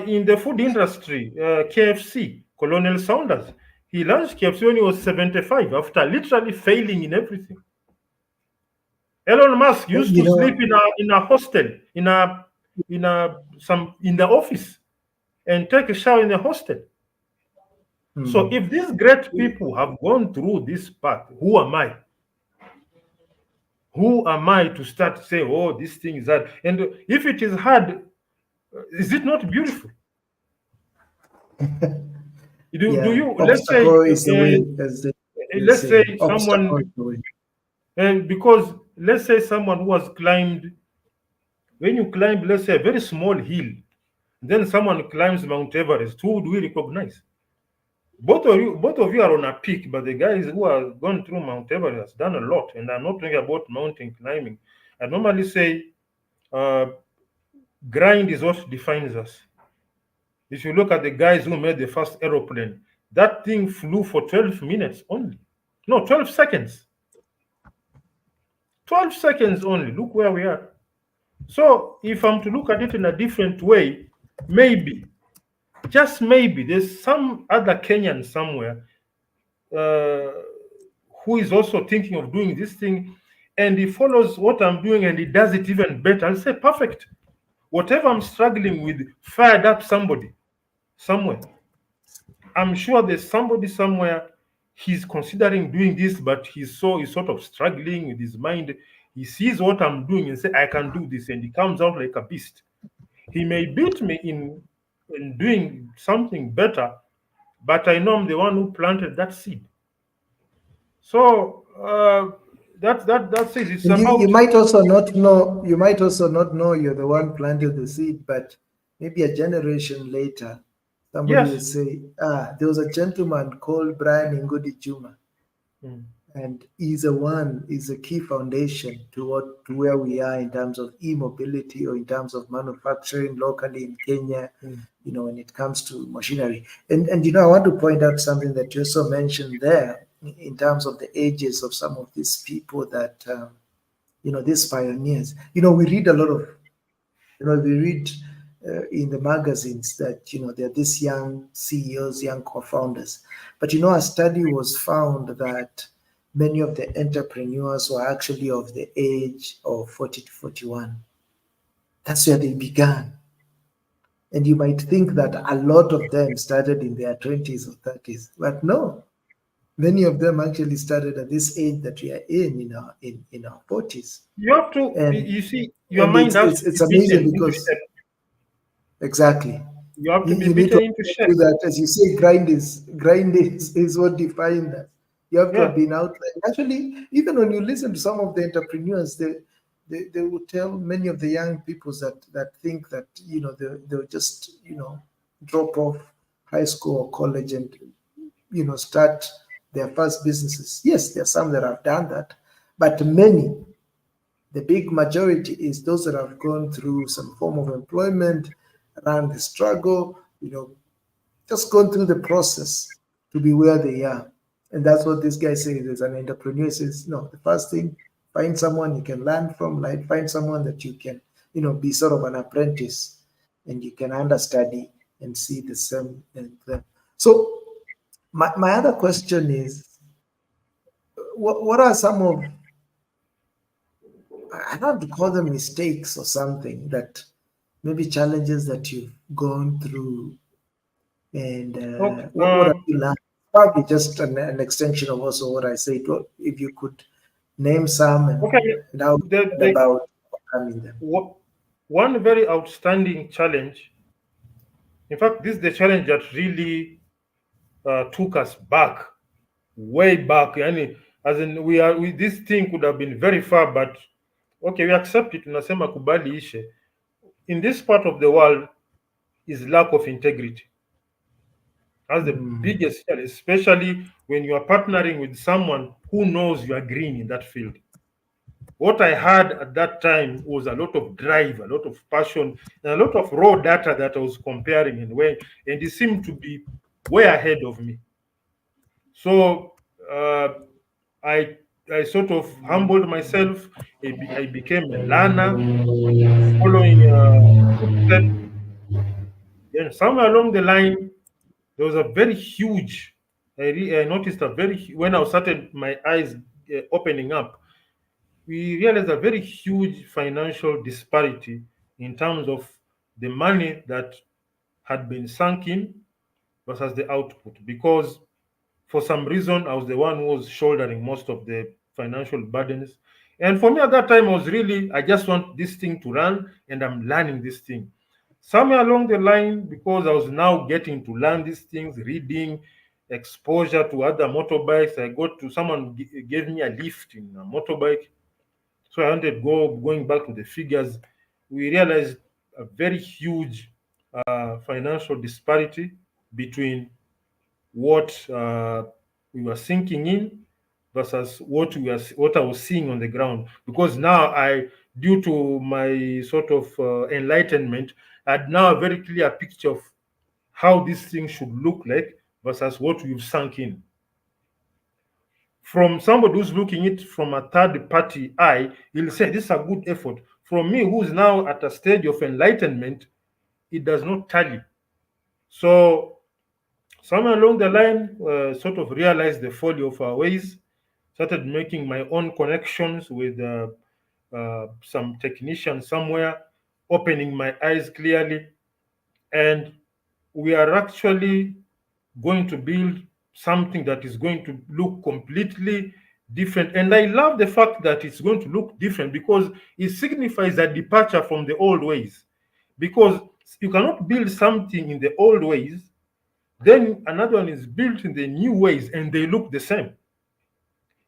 In the food industry, KFC, Colonel Saunders, he launched KFC when he was 75 after literally failing in everything. Elon Musk used to sleep in a hostel, in the office, and take a shower in the hostel. So if these great people have gone through this path, who am I? Who am I to start to say, oh, this thing is hard? And if it is hard, is it not beautiful? Do you let's say someone, and because let's say someone who has climbed, when you climb, let's say a very small hill, then someone climbs Mount Everest, who do we recognize? Both of you are on a peak, but the guys who are gone through Mount Everest has done a lot. And I'm not talking about mountain climbing. I normally say grind is what defines us. If you look at the guys who made the first aeroplane, that thing flew for 12 minutes only. No, 12 seconds. 12 seconds only. Look where we are. So if I'm to look at it in a different way, maybe, just maybe, there's some other Kenyan somewhere who is also thinking of doing this thing, and he follows what I'm doing and he does it even better. I'll say, perfect. Whatever I'm struggling with fired up somebody somewhere. I'm sure there's somebody somewhere, he's considering doing this, but he's sort of struggling with his mind. He sees what I'm doing and says, I can do this, and he comes out like a beast. He may beat me in doing something better, but I know I'm the one who planted that seed. So that's it. It's about, you might also not know. You might also not know you're the one planted the seed, but maybe a generation later, somebody will say, there was a gentleman called Brian Ngudi Juma, and he's a key foundation to where we are in terms of e-mobility or in terms of manufacturing locally in Kenya, when it comes to machinery. And I want to point out something that you also mentioned there in terms of the ages of some of these people that, these pioneers. We read a lot of, in the magazines that, there are these young CEOs, young co-founders. But, a study was found that many of the entrepreneurs were actually of the age of 40 to 41. That's where they began. And you might think that a lot of them started in their 20s or 30s, but no, many of them actually started at this age that we are in our 40s. You have to, And you see, your mind it's has to it's be it's amazing beaten into because shape. exactly You have to be you need to beaten into do shape. that. As you say, grind is what defines that. You have to Yeah. have been out there. Actually, even when you listen to some of the entrepreneurs, they will tell many of the young people that think that they'll just drop off high school or college and start their first businesses. Yes, there are some that have done that, but many, the big majority, is those that have gone through some form of employment, ran the struggle, just gone through the process to be where they are. And that's what this guy says. As an entrepreneur, he says, no, the first thing, find someone you can learn from, like find someone that you can, be sort of an apprentice and you can understudy and see the same. So my other question is, what are some of, I don't want to call them mistakes or something, that maybe challenges that you've gone through, and Okay. what have you learned? Probably just an extension of also what I said. If you could name some Okay. and how you The, went the, about overcoming them. one very outstanding challenge, in fact, this is the challenge that really took us back, way back. Yani, as in, this thing could have been very far, but okay, we accept it. Tunasema kubali ishe. In this part of the world is lack of integrity. That's the Mm, biggest challenge, especially when you are partnering with someone who knows you are green in that field. What I had at that time was a lot of drive, a lot of passion, and a lot of raw data that I was comparing and it seemed to be way ahead of me. So I I sort of humbled myself. I became a learner, following footsteps. Then somewhere along the line, there was a very huge. I noticed when I started my eyes opening up. We realized a very huge financial disparity in terms of the money that had been sunk in versus the output. Because for some reason, I was the one who was shouldering most of the financial burdens. And for me at that time, I just want this thing to run and I'm learning this thing. Somewhere along the line, because I was now getting to learn these things, reading, exposure to other motorbikes, someone gave me a lift in a motorbike. So I wanted going back to the figures. We realized a very huge financial disparity between what we were sinking in versus what I was seeing on the ground. Because now due to my sort of enlightenment, I had now a very clear picture of how this thing should look like versus what we've sunk in. From somebody who's looking it from a third party eye, he'll say this is a good effort. From me, who's now at a stage of enlightenment, it does not tally. So somewhere along the line, sort of realized the folly of our ways, started making my own connections with some technician somewhere, opening my eyes clearly, and we are actually going to build something that is going to look completely different. And I love the fact that it's going to look different because it signifies a departure from the old ways. Because you cannot build something in the old ways, then another one is built in the new ways and they look the same.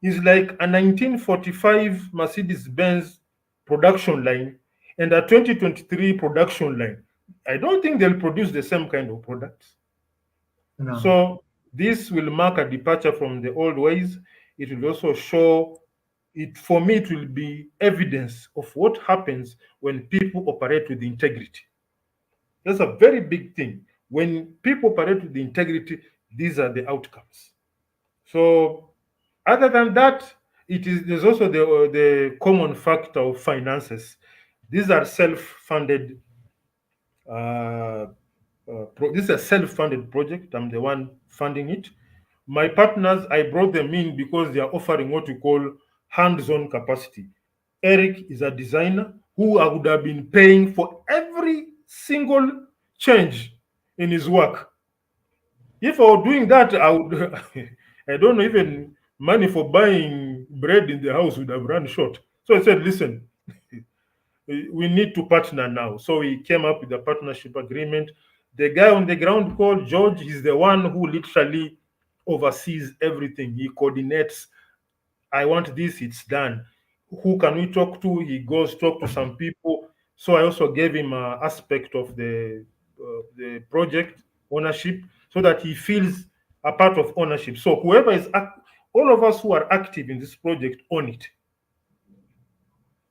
It's like a 1945 Mercedes Benz production line and a 2023 production line. I don't think they'll produce the same kind of products. no. So this will mark a departure from the old ways. It will also show it for me. It will be evidence of what happens when people operate with integrity. That's a very big thing. When people operate with integrity, these are the outcomes. So, other than that, there's also the common factor of finances. These are self-funded. This is a self-funded project. I'm the one funding it. My partners, I brought them in because they are offering what we call hands-on capacity. Eric is a designer who I would have been paying for every single change in his work. If I were doing that, I would, I don't know, even money for buying bread in the house would have run short. So I said, listen, we need to partner now. So we came up with a partnership agreement. The guy on the ground called George, he's the one who literally oversees everything. He coordinates. I want this, it's done. Who can we talk to? He goes talk to some people. So I also gave him an aspect of the project ownership so that he feels a part of ownership. So whoever is all of us who are active in this project own it.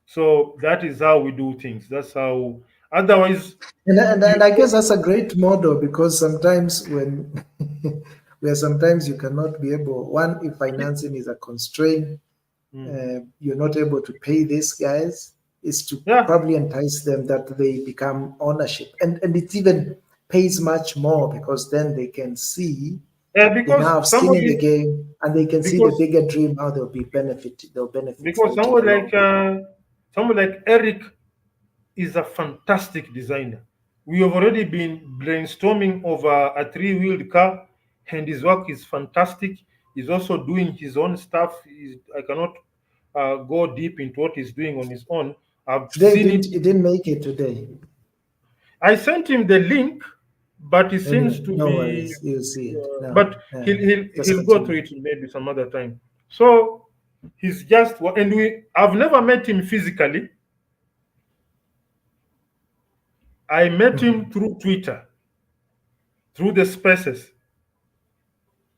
So that is how we do things. That's how. Otherwise, And I guess that's a great model, because sometimes when where sometimes you cannot be able, one, if financing is a constraint, you're not able to pay these guys, is to yeah, probably entice them that they become ownership. And it even pays much more, because then they can see yeah, they now because have skin in the somebody, game, and they can see the because bigger dream, how they'll benefit from because it in the long run. someone like Eric is a fantastic designer. We have already been brainstorming over a three-wheeled car, and his work is fantastic. He's also doing his own stuff. I cannot go deep into what he's doing on his own. I've Today seen it. it didn't make it today. I sent him the link, but he seems Anyway, to no be. worries. You'll see it. No, But just he'll go through continue. it maybe some other time. So he's just, and I've never met him physically. I met him through Twitter, through the spaces.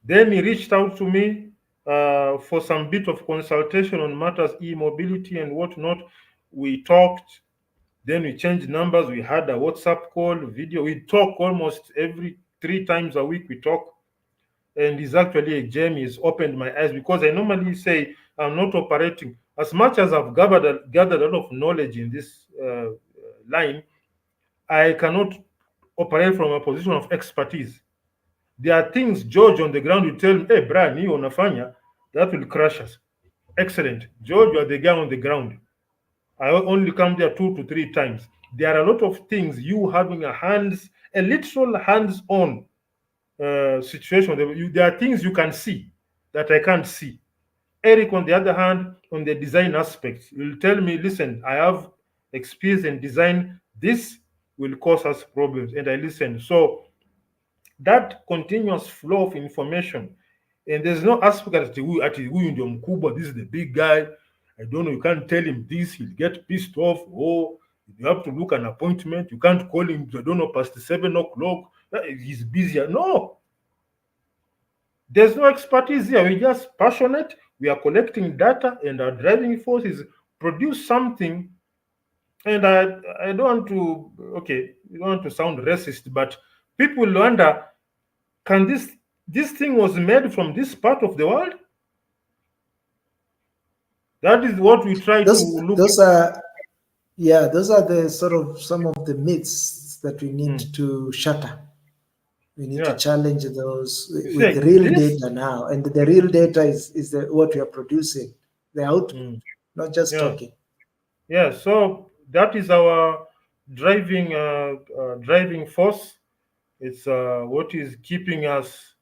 Then he reached out to me for some bit of consultation on matters e-mobility and whatnot. We talked. Then we changed numbers. We had a WhatsApp call, video. We talk almost every 3 times a week. We talk, and he's actually a gem. He's opened my eyes, because I normally say I'm not operating as much as I've gathered a lot of knowledge in this line. I cannot operate from a position of expertise. There are things George on the ground will tell me, hey, Brian, you unafanya, that will crush us. Excellent. George, you are the guy on the ground. I only come there 2 to 3 times. There are a lot of things you having a literal hands-on situation. There are things you can see that I can't see. Eric, on the other hand, on the design aspect, will tell me, listen, I have experience in design. This will cause us problems. And I listen. So that continuous flow of information, and there's no aspect huyu ndio mkubwa, this is the big guy, I don't know, you can't tell him this, he'll get pissed off, or you have to look an appointment, you can't call him, I don't know, past 7 o'clock, he's busy. No, there's no expertise here. We're just passionate, we are collecting data, and our driving force is produce something. And I don't want to, okay, you don't want to sound racist, but people wonder, can this thing was made from this part of the world? That is what we try to look Those are, yeah, those are the sort of some of the myths that we need to shatter. We need to Yeah. challenge those with See, real this, data now, and the real data is what we are producing, the output, not just yeah, talking. yeah. So that is our driving force. It's what is keeping us.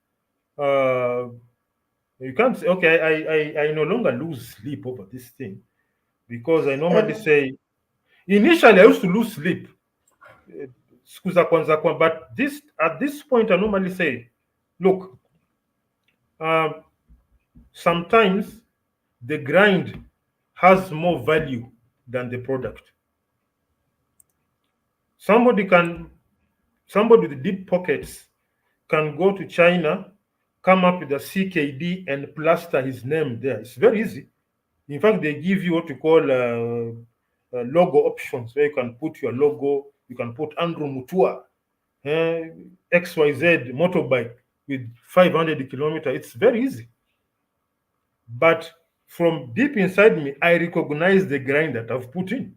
You can't say, okay, I no longer lose sleep over this thing, because I normally And say, initially I used to lose sleep, siku za kwanza but at this point I normally say, look, sometimes the grind has more value than the product. Somebody with deep pockets can go to China, come up with a CKD and plaster his name there. It's very easy. In fact, they give you what you call logo options, where you can put your logo, you can put Andrew Mutua, XYZ motorbike with 500 kilometers. It's very easy. But from deep inside me, I recognize the grind that I've put in.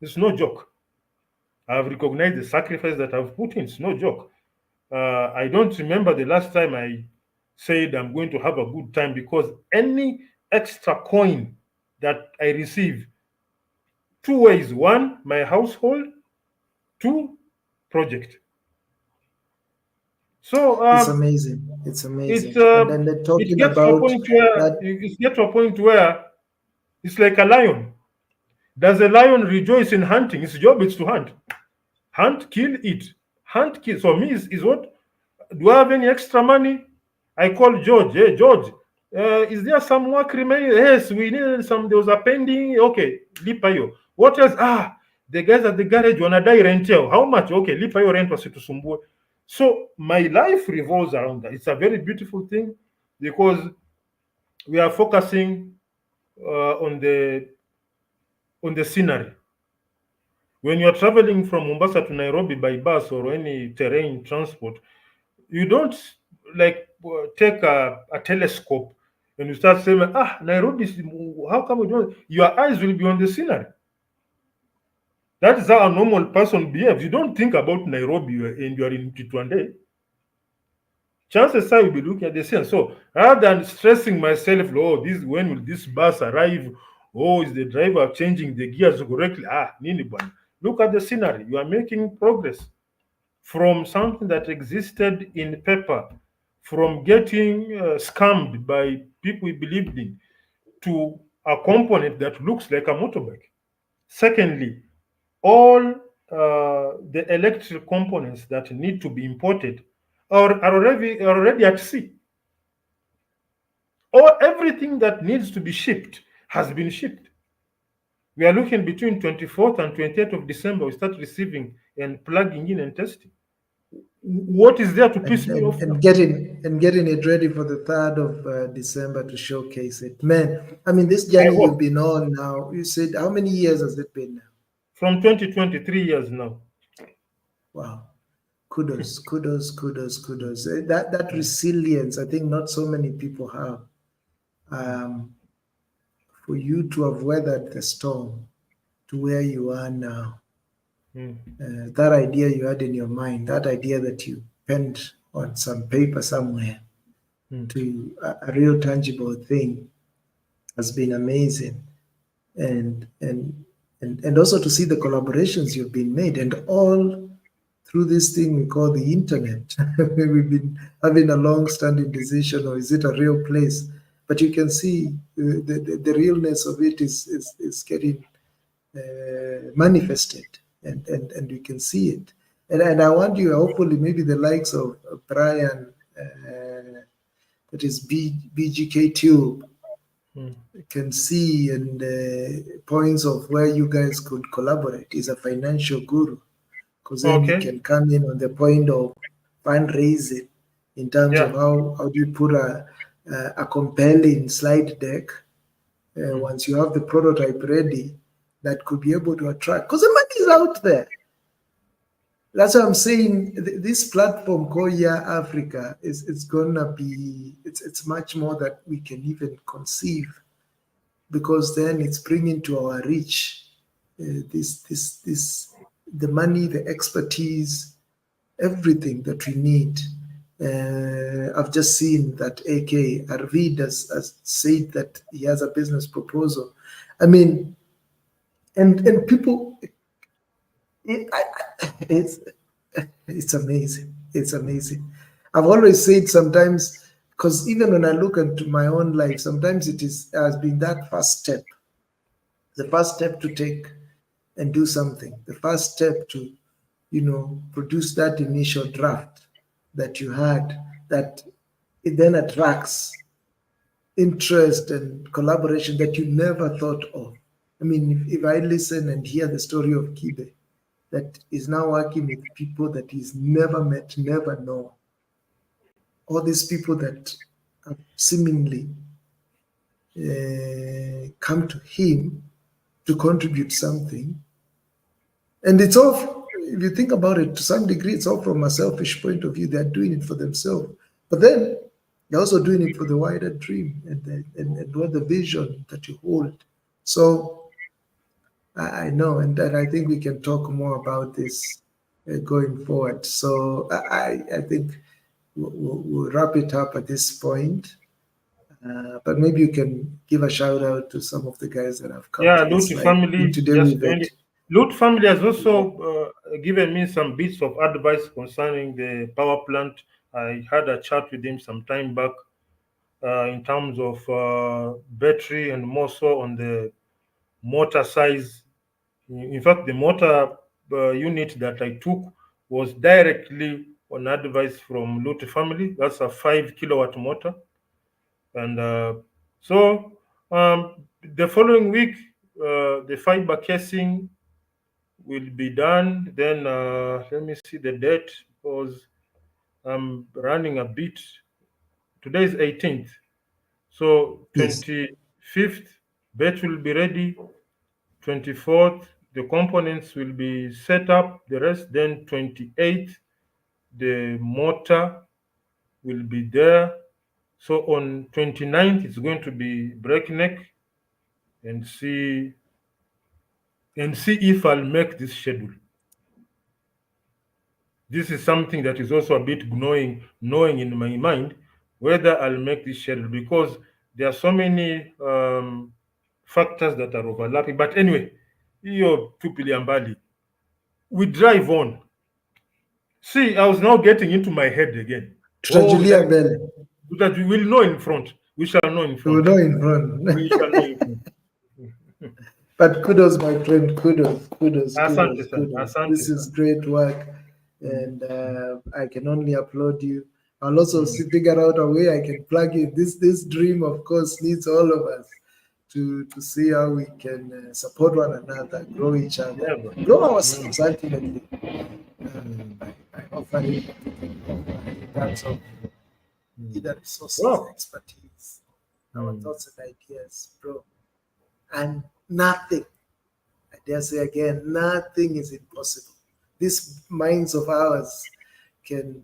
It's no joke. I've recognized the sacrifice that I've put in. It's no joke. I don't remember the last time said I'm going to have a good time because any extra coin that I receive, two ways: one, my household; two, project. So It's amazing. It's it's amazing. And then they're it talking gets to a about point where that. it's like a lion. Does a lion rejoice in hunting? Its job is to hunt. Hunt, kill, eat. Hunt, kill. So me is what? Do I have any extra money? I call George. Hey, George, is there some work remaining? Yes, we needed some. There was a pending. Okay, lipayo. What else? The guys at the garage wanadai rent yao. How much? Okay, lipayo rent wasitusumbue. So my life revolves around that. It's a very beautiful thing because we are focusing on the scenery. When you're traveling from Mombasa to Nairobi by bus or any terrain transport, you don't like take a telescope and you start saying, Nairobi, how come we don't? Your eyes will be on the scenery. That is how a normal person behaves. You don't think about Nairobi and you're in Kitwande. Chances are you'll be looking at the scene. So rather than stressing myself, oh, this when will this bus arrive? Oh, is the driver changing the gears correctly? Nini bwana. Look at the scenery. You are making progress from something that existed in paper, from getting scammed by people we believed in, to a component that looks like a motorbike. Secondly, all the electric components that need to be imported are already at sea. Or everything that needs to be shipped has been shipped. We are looking between 24th and 28th of December, we start receiving and plugging in and testing. What is there to piss me off now? And getting it ready for the 3rd of December to showcase it. Man, I mean, this I journey you've hope. been on now, you said, how many years has it been now? From 2023 years now. Wow. Kudos, kudos, kudos, kudos. That resilience, I think not so many people have. For you to have weathered the storm to where you are now. That idea you had in your mind, that idea that you penned on some paper somewhere to a real tangible thing has been amazing. And also to see the collaborations you've been made, and all through this thing we call the internet. We've been having a long-standing decision, or is it a real place? But you can see the realness of it is getting manifested, and you can see it. And I want you, hopefully, maybe the likes of Brian, that is BGK Tube, can see, and points of where you guys could collaborate. Is a financial guru, because then he can come in on the point of fundraising in terms of how do you put a compelling slide deck once you have the prototype ready that could be able to attract, because the money is out there. That's what I'm saying. This platform called Yeah Africa it's gonna be, it's much more that we can even conceive, because then it's bringing to our reach the money, the expertise, everything that we need. I've just seen that AK Arvid has said that he has a business proposal. I mean, and people, it's amazing. It's amazing. I've always said sometimes, because even when I look into my own life, sometimes has been that first step, the first step to take and do something, the first step to, produce that initial draft that you had, that it then attracts interest and collaboration that you never thought of. I mean, if I listen and hear the story of Kibe, that is now working with people that he's never met, never known, all these people that have seemingly come to him to contribute something. And it's all, if you think about it, to some degree, it's all from a selfish point of view. They're doing it for themselves. But then they're also doing it for the wider dream and what the vision that you hold. So I know, and I think we can talk more about this going forward. So I think we'll wrap it up at this point. But maybe you can give a shout out to some of the guys that have come Yeah, to this Loot live family in today's just event. Loot family has also given me some bits of advice concerning the power plant. I had a chat with him some time back in terms of battery and more so on the motor size. In fact, the motor unit that I took was directly on advice from Loot family. That's a 5 kilowatt motor. And so the following week, the fiber casing will be done. Then let me see the date because I'm running a bit. Today is 18th. So Yes. 25th, bat will be ready. 24th, the components will be set up. The rest, then 28th, the motor will be there. So on 29th, it's going to be breakneck and see if I'll make this schedule. This is something that is also a bit gnawing in my mind whether I'll make this schedule because there are so many factors that are overlapping. But anyway, hiyo tupilia mbali. We drive on. See, I was now getting into my head again. Tutajulia mbele. That we will know in front. We shall know in We front. will know in front. We shall know in front. But kudos, my friend. Kudos. Asante sana. Asante This is great work. And I can only applaud you. I'll also figure out a way I can plug in. This dream, of course, needs all of us to see how we can support one another, grow each other, Yeah, bro. grow ourselves ultimately. I offer it in terms of either resources, Wow. expertise, our thoughts and ideas, bro. And nothing, I dare say again, nothing is impossible. These minds of ours can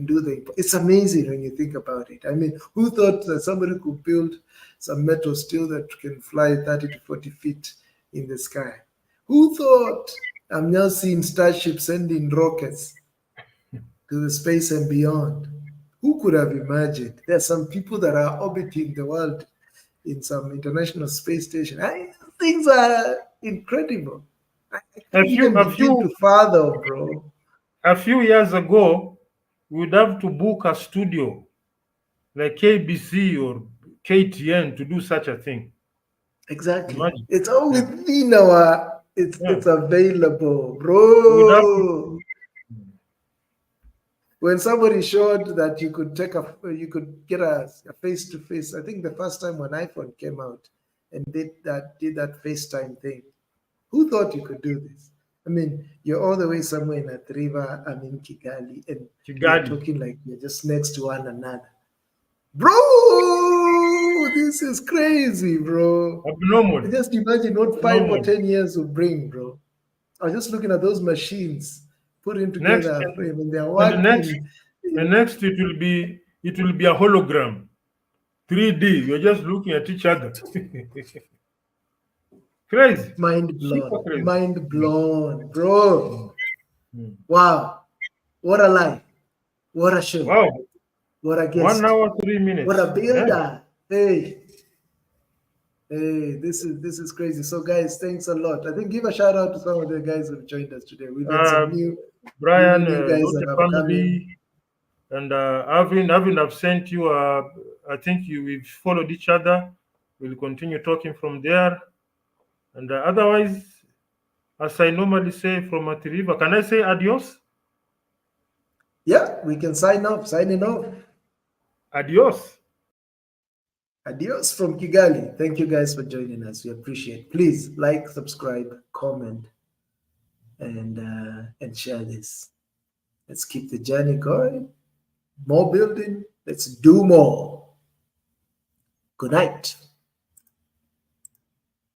do it's amazing when you think about it. I mean, who thought that somebody could build some metal steel that can fly 30 to 40 feet in the sky? Who thought? I'm now seeing Starship sending rockets to the space and beyond. Who could have imagined? There are some people that are orbiting the world in some international space station. Things are incredible. I can't even begin to fathom, bro. A few years ago, we would have to book a studio like KBC or KTN to do such a thing. Exactly. Imagine. It's all within our. It's available, bro. When somebody showed that you could get a face to face. I think the first time when iPhone came out and did that FaceTime thing. Who thought you could do this? I mean, you're all the way somewhere in Atriva, I'm in Kigali, and you're talking like you're just next to one another. Bro, this is crazy, bro. Abnormal. Just imagine what 5 or 10 years will bring, bro. I was just looking at those machines putting together a frame, and they're working. And next it will be a hologram, 3D. You're just looking at each other. Crazy. Mind blown, bro. Wow. What a life. What a show. Wow. What a guest. 1 hour, 3 minutes. What a builder. Yeah. Hey, this is crazy. So guys, thanks a lot. I think give a shout out to some of the guys who've joined us today. We've got some new Brian, new guys that have come in. And Avin, I've sent you I think we've followed each other. We'll continue talking from there. And otherwise, as I normally say from Atiriva, can I say adios? Yeah, we can sign off. Signing off. Adios. Adios from Kigali. Thank you guys for joining us. We appreciate. Please like, subscribe, comment, and share this. Let's keep the journey going. More building. Let's do more. Good night.